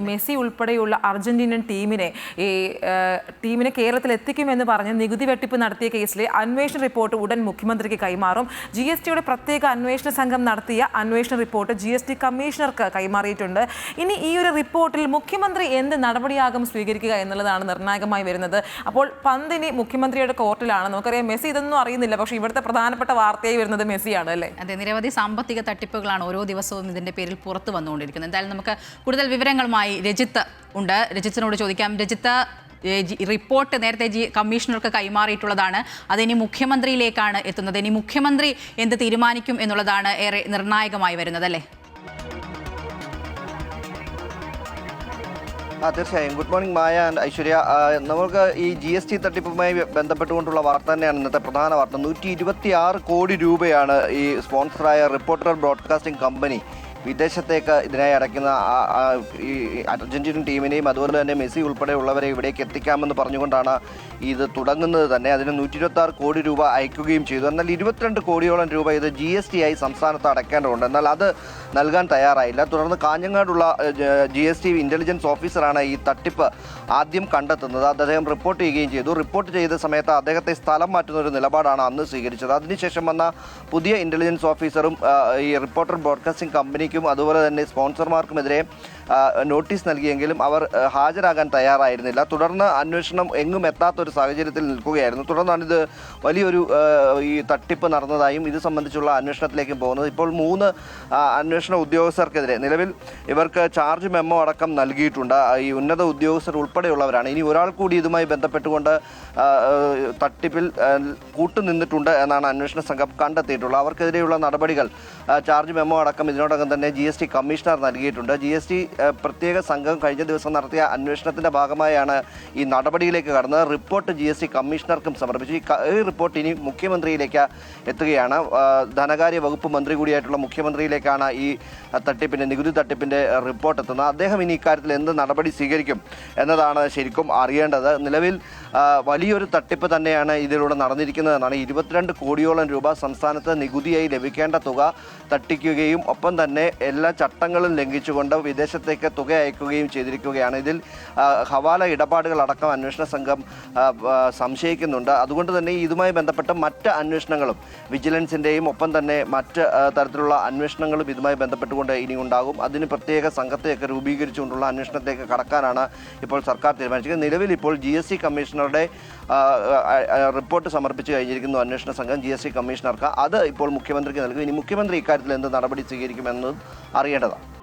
Messi ഉൾപ്പെടെയുള്ള അർജന്റീനൻ ടീമിനെ കേരളത്തിൽ എത്തിക്കുമെന്ന് പറഞ്ഞ് നികുതി വെട്ടിപ്പ് നടത്തിയ കേസിലെ അന്വേഷണ റിപ്പോർട്ട് ഉടൻ മുഖ്യമന്ത്രിക്ക് കൈമാറും. GSTയുടെ പ്രത്യേക അന്വേഷണ സംഘം നടത്തിയ അന്വേഷണ റിപ്പോർട്ട് GST കമ്മീഷണർക്ക് കൈമാറിയിട്ടുണ്ട്. ഇനി ഈ ഒരു റിപ്പോർട്ടിൽ മുഖ്യമന്ത്രി എന്ത് നടപടിയാകും സ്വീകരിക്കുക എന്നുള്ളതാണ് നിർണായകമായി വരുന്നത്. അപ്പോൾ പന്തിനി മുഖ്യമന്ത്രിയുടെ കോർട്ടിലാണ്. നമുക്കറിയാം മെസ്സി ഇതൊന്നും അറിയുന്നില്ല, പക്ഷേ ഇവിടുത്തെ പ്രധാനപ്പെട്ട വാർത്തയായി വരുന്നത് മെസ്സിയാണ് അല്ലേ? അതെ, നിരവധി സാമ്പത്തിക തട്ടിപ്പുകളാണ് ഓരോ ദിവസവും ഇതിന്റെ പേരിൽ പുറത്തു വന്നുകൊണ്ടിരിക്കുന്നത്. എന്തായാലും നമുക്ക് കൂടുതൽ വിവരങ്ങളുമായി രജിത്ത് ഉണ്ട്. രജിത്തിനോട് ചോദിക്കാം. രജിത്ത്, റിപ്പോർട്ട് നേരത്തെ കമ്മീഷണർക്ക് കൈമാറിയിട്ടുള്ളതാണ്, അതിനി മുഖ്യമന്ത്രിയിലേക്കാണ് എത്തുന്നത്. ഇനി മുഖ്യമന്ത്രി എന്ത് തീരുമാനിക്കും എന്നുള്ളതാണ് ഏറെ നിർണായകമായി വരുന്നത് അല്ലേ? തീർച്ചയായും. Good morning Maya and Aishwarya. നമുക്ക് ഈ GST തട്ടിപ്പുമായി ബന്ധപ്പെട്ടുകൊണ്ടുള്ള വാർത്ത തന്നെയാണ് ഇന്നത്തെ പ്രധാന വാർത്ത. 126 കോടി രൂപയാണ് ഈ സ്പോൺസറായ റിപ്പോർട്ടർ ബ്രോഡ്കാസ്റ്റിംഗ് കമ്പനി വിദേശത്തേക്ക് ഇതിനായി അടയ്ക്കുന്ന ഈ അർജന്റീനൻ ടീമിനെയും അതുപോലെ തന്നെ മെസ്സി ഉൾപ്പെടെയുള്ളവരെ ഇവിടേക്ക് എത്തിക്കാമെന്ന് പറഞ്ഞുകൊണ്ടാണ് ഇത് തുടങ്ങുന്നത് തന്നെ. അതിന് 126 കോടി രൂപ അയക്കുകയും ചെയ്തു. എന്നാൽ 22 കോടിയോളം രൂപ ഇത് GST ആയി സംസ്ഥാനത്ത് അടയ്ക്കേണ്ടതുണ്ട്. എന്നാൽ അത് നൽകാൻ തയ്യാറായില്ല. തുടർന്ന് കാഞ്ഞങ്ങാടുള്ള GST ഇൻ്റലിജൻസ് ഓഫീസറാണ് ഈ തട്ടിപ്പ് ആദ്യം കണ്ടെത്തുന്നത്. അദ്ദേഹം റിപ്പോർട്ട് ചെയ്യുകയും ചെയ്തു. റിപ്പോർട്ട് ചെയ്ത സമയത്ത് അദ്ദേഹത്തെ സ്ഥലം മാറ്റുന്ന ഒരു നിലപാടാണ് അന്ന് സ്വീകരിച്ചത്. അതിനുശേഷം വന്ന പുതിയ ഇൻ്റലിജൻസ് ഓഫീസറും ഈ റിപ്പോർട്ടർ ബ്രോഡ്കാസ്റ്റിംഗ് കമ്പനിക്കും അതുപോലെ തന്നെ സ്പോൺസർമാർക്കുമെതിരെ നോട്ടീസ് നൽകിയെങ്കിലും അവർ ഹാജരാകാൻ തയ്യാറായിരുന്നില്ല. തുടർന്ന് അന്വേഷണം എങ്ങും എത്താത്തൊരു സാഹചര്യത്തിൽ നിൽക്കുകയായിരുന്നു. തുടർന്നാണിത് വലിയൊരു ഈ തട്ടിപ്പ് നടന്നതായും ഇത് സംബന്ധിച്ചുള്ള അന്വേഷണത്തിലേക്കും പോകുന്നത്. ഇപ്പോൾ 3 അന്വേഷണ ഉദ്യോഗസ്ഥർക്കെതിരെ നിലവിൽ ഇവർക്ക് ചാർജ് മെമ്മോ അടക്കം നൽകിയിട്ടുണ്ട്. ഈ ഉന്നത ഉദ്യോഗസ്ഥർ ഉൾപ്പെടെയുള്ളവരാണ്. ഇനി ഒരാൾ കൂടി ഇതുമായി ബന്ധപ്പെട്ടുകൊണ്ട് തട്ടിപ്പിൽ കൂട്ടുനിന്നിട്ടുണ്ട് എന്നാണ് അന്വേഷണ സംഘം കണ്ടെത്തിയിട്ടുള്ളത്. അവർക്കെതിരെയുള്ള നടപടികൾ ചാർജ് മെമ്മോ അടക്കം ഇതിനോടകം തന്നെ GST കമ്മീഷണർ നൽകിയിട്ടുണ്ട്. GST പ്രത്യേക സംഘം കഴിഞ്ഞ ദിവസം നടത്തിയ അന്വേഷണത്തിൻ്റെ ഭാഗമായാണ് ഈ നടപടിയിലേക്ക് കടന്നത്. റിപ്പോർട്ട് GST കമ്മീഷണർക്കും സമർപ്പിച്ചു. ഈ റിപ്പോർട്ട് ഇനി മുഖ്യമന്ത്രിയിലേക്ക് എത്തുകയാണ്. ധനകാര്യ വകുപ്പ് മന്ത്രി കൂടിയായിട്ടുള്ള മുഖ്യമന്ത്രിയിലേക്കാണ് ഈ നികുതി തട്ടിപ്പിൻ്റെ റിപ്പോർട്ട് എത്തുന്നത്. അദ്ദേഹം ഇനി ഇക്കാര്യത്തിൽ എന്ത് നടപടി സ്വീകരിക്കും എന്നതാണ് ശരിക്കും അറിയേണ്ടത്. നിലവിൽ വലിയൊരു തട്ടിപ്പ് തന്നെയാണ് ഇതിലൂടെ നടന്നിരിക്കുന്നതെന്നാണ്. 22 കോടിയോളം രൂപ സംസ്ഥാനത്ത് നികുതിയായി ലഭിക്കേണ്ട തുക തട്ടിക്കുകയും ഒപ്പം തന്നെ എല്ലാ ചട്ടങ്ങളും ലംഘിച്ചുകൊണ്ട് വിദേശത്തേക്ക് തുക അയക്കുകയും ചെയ്തിരിക്കുകയാണ്. ഇതിൽ ഹവാല ഇടപാടുകളടക്കം അന്വേഷണ സംഘം സംശയിക്കുന്നുണ്ട്. അതുകൊണ്ട് തന്നെ ഇതുമായി ബന്ധപ്പെട്ട മറ്റ് അന്വേഷണങ്ങളും വിജിലൻസിൻ്റെയും ഒപ്പം തന്നെ മറ്റ് തരത്തിലുള്ള അന്വേഷണങ്ങളും ഇതുമായി ബന്ധപ്പെട്ടുകൊണ്ട് ഇനി ഉണ്ടാകും. അതിന് പ്രത്യേക സംഘത്തെയൊക്കെ രൂപീകരിച്ചുകൊണ്ടുള്ള അന്വേഷണത്തിലേക്ക് കടക്കാനാണ് ഇപ്പോൾ സർക്കാർ തീരുമാനിച്ചത്. നിലവിൽ ഇപ്പോൾ GST കമ്മീഷണറുടെ റിപ്പോർട്ട് സമർപ്പിച്ചു കഴിഞ്ഞിരിക്കുന്നു അന്വേഷണ സംഘം GST കമ്മീഷണർക്ക്. അത് ഇപ്പോൾ മുഖ്യമന്ത്രിക്ക് നൽകും. ഇനി മുഖ്യമന്ത്രി ഇക്കാര്യത്തിൽ എന്ത് നടപടി സ്വീകരിക്കുമെന്നത് അറിയേണ്ടതാണ്.